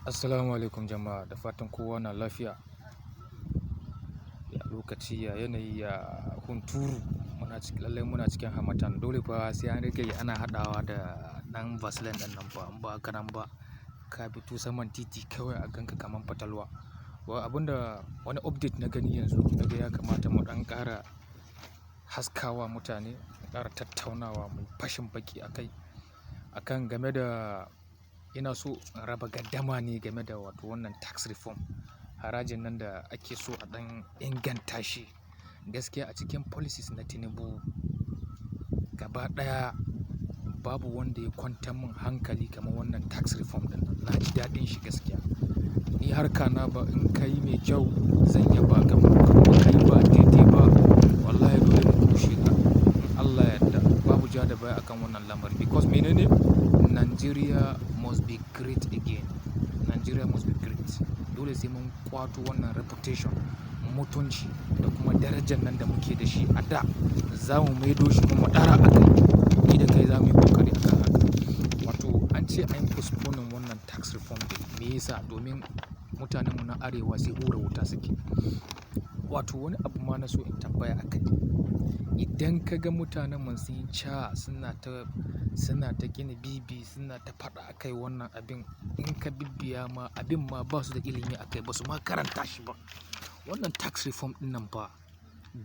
Assalamu alaikum jama'a, da fatan kowa na lafiya. Ya lokaci, ya yanayi, ya hunturu. Lallai muna cikin hamatan. Dole fa sai an rage ana haɗawa da ɗan Vaseline ɗin nan fa. In ba haka nan ba, ka fito saman titi kawai a ganka kaman fatalwa. Wani update na gani yanzu, naga ya kamata mu ɗan ƙara haskawa mutane, mu ƙara tattaunawa, mu fashin baki akan game da, ina so in raba gaddama ne game da wato wannan tax reform. Harajin nan da ake so a ɗan inganta shi. Gaskiya a cikin policies na Tinubu gaba ɗaya babu wanda ya kwantar mun hankali kamar wannan tax reform ɗin nan. Na ji daɗin shi gaskiya. Ni harka na ba in ka yi mai kyau zan yaba ka, kuma ka yi ba daidai ba wallahi dole mu kushe ka. In Allah ya yarda babu ja da baya akan wannan lamari, because menene? Nigeria must be great again. Nigeria must be great. Dole sai mun ƙwato wannan reputation, mutunci da kuma darajar nan da muke da shi a da. Za mu maido shi kuma mu ɗara a kai. Ni da kai za mu yi ƙoƙari akan haka. Wato an ce an postpone wannan tax reform ɗin. Me yasa? Domin mutanenmu na Arewa sai hura wuta suke. Wato wani abu ma na so in tambaya a kai. Idan ka ga mutanenmu sun yi ca, suna ta gina bibi, suna ta faɗa a kai wannan abin, in ka bibbiya ma abin ma ba su da ilimi a kai, ba su ma karanta shi ba. Wannan tax reform ɗin nan fa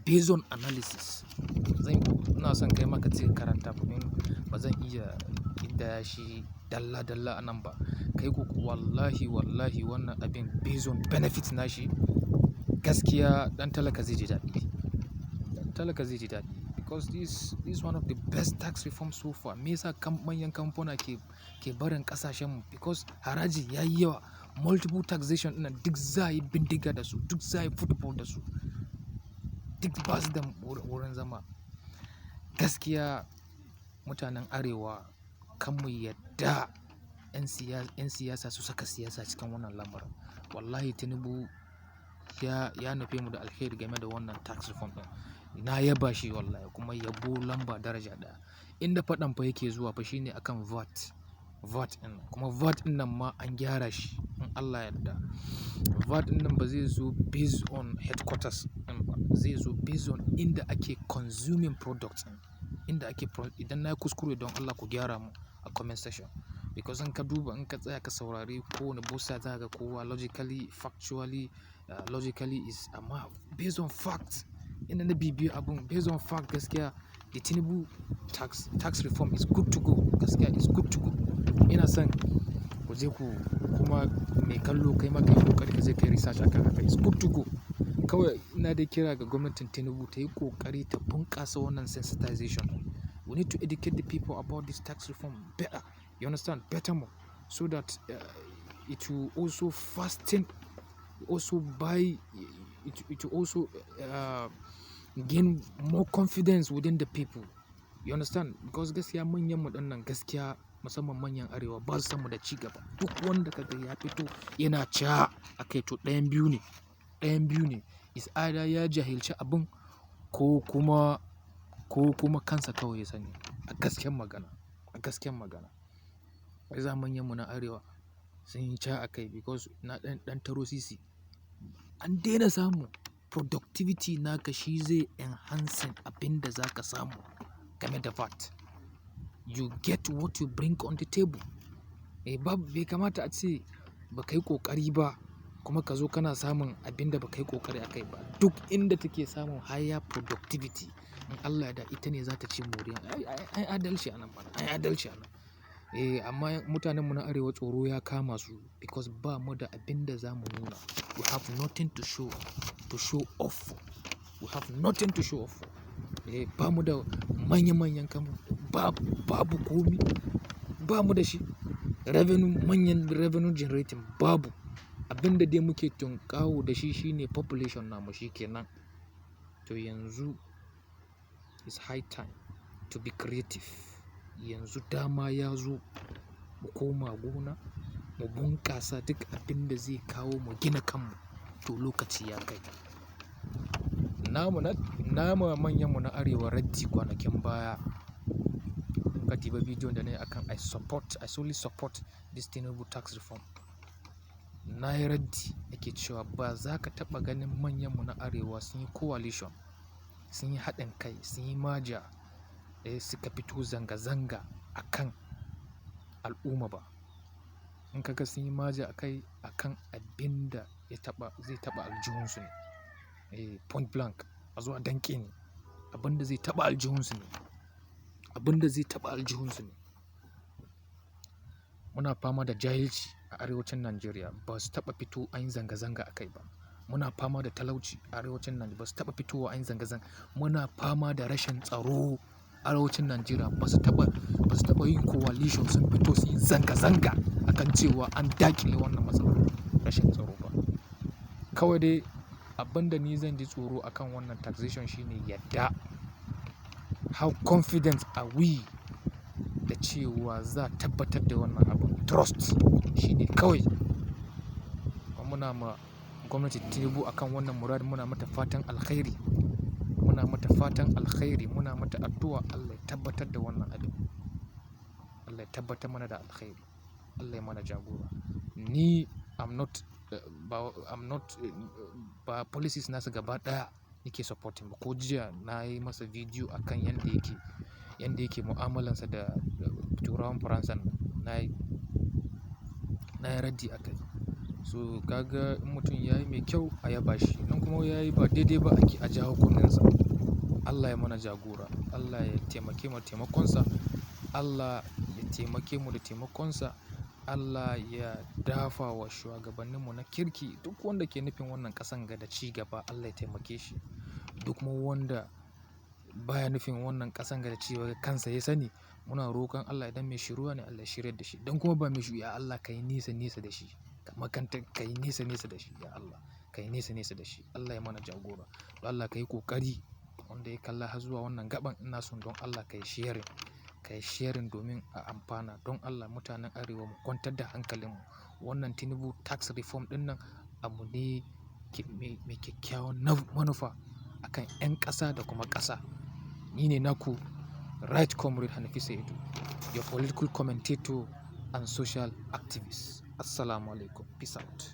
based on analysis. Ina son kai ma ka ce ka karanta, domin ba zan iya ƙidaya shi dalla dalla a nan ba. Kai ko wallahi wannan abin based on benefit na shi, gaskiya ɗan talaka zai ji daɗi. Ɗan talaka zai ji daɗi, because this is one of the best tax reforms so far. Me yasa manyan kamfuna ke barin ƙasashen mu? Because haraji ya yi yawa. Multiple taxation ɗin nan duk za a yi bindiga da su, duk za a yi football da su, duk ba su da wurin zama. Gaskiya mutanen Arewa kan mu yadda 'yan siyasa su saka siyasa cikin wannan lamarin. Wallahi Tinubu ya nufe mu da alheri game da wannan tax reform ɗin. Na yaba shi wallahi, kuma yabo lamba daraja ɗaya. Inda faɗan fa yake zuwa fa shine akan VAT ɗin nan. Kuma VAT ɗin nan ma an gyara shi in Allah ya yarda. VAT ɗin nan ba zai zo based on headquarters ɗin ba. Zai zo based on inda ake consuming products ɗin. Idan na yi kuskure don Allah ku gyara mu a comment section. Because in ka duba, in ka tsaya ka saurari kowane bossa za ka ga kowa logically, factually, is amma based on fact. Inda na bibiye abun based on fact, gaskiya the Tinubu tax reform is good to go. Gaskiya is good to go. Ina son ku je ku kuma mai kallo kai ma ka yi ƙoƙari ka je ka yi research akan haka. Is good to go. Kawai ina dai kira ga gwamnatin Tinubu ta yi ƙoƙari ta bunƙasa wannan sensitization. We need to educate the people about this tax reform better. You understand? Better more. So that it will also fasten, also it will also gain more confidence within the people. You understand? Because gaskiya manyan mu ɗin nan gaskiya, musamman manyan Arewa, ba su san mu da ci gaba. Duk wanda ka ga ya fito yana ca a kai to ɗayan biyu ne. Is either ya jahilci abun ko kuma kansa kawai ya sani. A gaskiyar magana. Wai za manyan mu na Arewa sun yi ca a kai because na ɗan taro sisi. An daina samu productivity naka shi zai enhancing abin da za ka samu game da VAT. You get what you bring on the table. Bai kamata a ce ba ka yi ƙoƙari ba kuma ka zo kana samun abin da ba ka yi ƙoƙari a kai ba. Duk inda take samun higher productivity, in Allah ya yarda ita ne za ta ci moriya. Ai adalci a nan bana. Amma mutanenmu na Arewa tsoro ya kama su, because ba mu da abin da za mu nuna. We have nothing to show off. Ba mu da manya-manyan kamfani, babu komi, ba mu da shi. Manyan revenue generating babu. Abin da dai muke tunƙaho da shi shine population namu, shi kenan. To yanzu is high time to be creative. Yanzu dama ya zo mu koma gona, mu bunƙasa duk abin da zai kawo mu gina kanmu. To lokaci ya kai. Namu manyan mu na Arewa raddi kwanakin baya. Ka diba bidiyon da na yi akan I solely support this Tinubu tax reform. na yi raddi ake cewa ba za ka taɓa ganin manyanmu na arewa sun yi coalition, sun yi haɗin kai, sun yi maja da suka fito zanga-zanga a kan al'umma ba. In ka ga sun yi maja a kan abin da zai taɓa aljihunsu ne, point blank a zuwa danƙe ne, abin da zai taɓa aljihunsu ne, abin da zai taɓa aljihunsu ne. Muna fama da jahilci a arewacin Najeriya, ba su taɓa fito an yi zanga-zanga a kai ba. Muna fama da talauci a arewacin Najeriya, ba su taɓa fitowa an yi zanga-zanga. Muna fama da rashin tsaro a arewacin Najeriya, ba su taɓa yin coalition sun fito su yi zanga-zanga a kan cewa an daƙile wannan matsalar rashin tsaro ba. Kawai dai abin da ni zan ji tsoro a kan wannan taxation shine yadda. How confident are we da cewa za a tabbatar da wannan abun? Trust shine kawai. Muna ma gwamnati Tinubu akan wannan muradi muna mata fatan alkhairi. Muna mata fatan alkhairi, muna mata addu'a Allah ya tabbatar da wannan abin. Allah ya tabbatar mana da alkhairi. Allah ya mana jagora. Ni ba policies nasu gaba ɗaya nake supporting ba. Ko jiya na yi masa bidiyo akan yanda yake mu'amalansa da turawan Faransa, na yi raddi a kai. So kaga in mutum ya yi mai kyau a yaba shi, in kuma ya yi ba daidai ba a jawo kunnensa. Allah ya mana jagora, Allah ya taimake mu da taimakonsa, Allah ya taimake mu da taimakonsa, Allah ya dafa wa shugabanninmu na kirki. Duk wanda ke nufin wannan ƙasan ga da ci gaba Allah ya taimake shi. Duk kuma wanda baya nufin wannan ƙasan ga da ci gaba kansa ya sani, muna roƙon Allah idan mai shiruwa ne Allah ya shiryar da shi. Idan kuma ba mai shiruwa, ya Allah ka yi nesa da shi. Ka yi nesa da shi, ya Allah. Ka yi nesa da shi. Allah ya mana jagora. Don Allah ka yi ƙoƙari wanda ya kalla har zuwa wannan gaɓan, ina son don Allah ka yi sharing domin a amfana. Don Allah mutanen arewa mu kwantar da hankalinmu. Wannan Tinubu tax reform ɗin nan abu ne mai kyakkyawan manufa akan 'yan ƙasa da kuma ƙasa. Ni ne naku Right Comrade Hanafi Saidu, your political commentator and social activist. Assalamu alaikum. Peace out.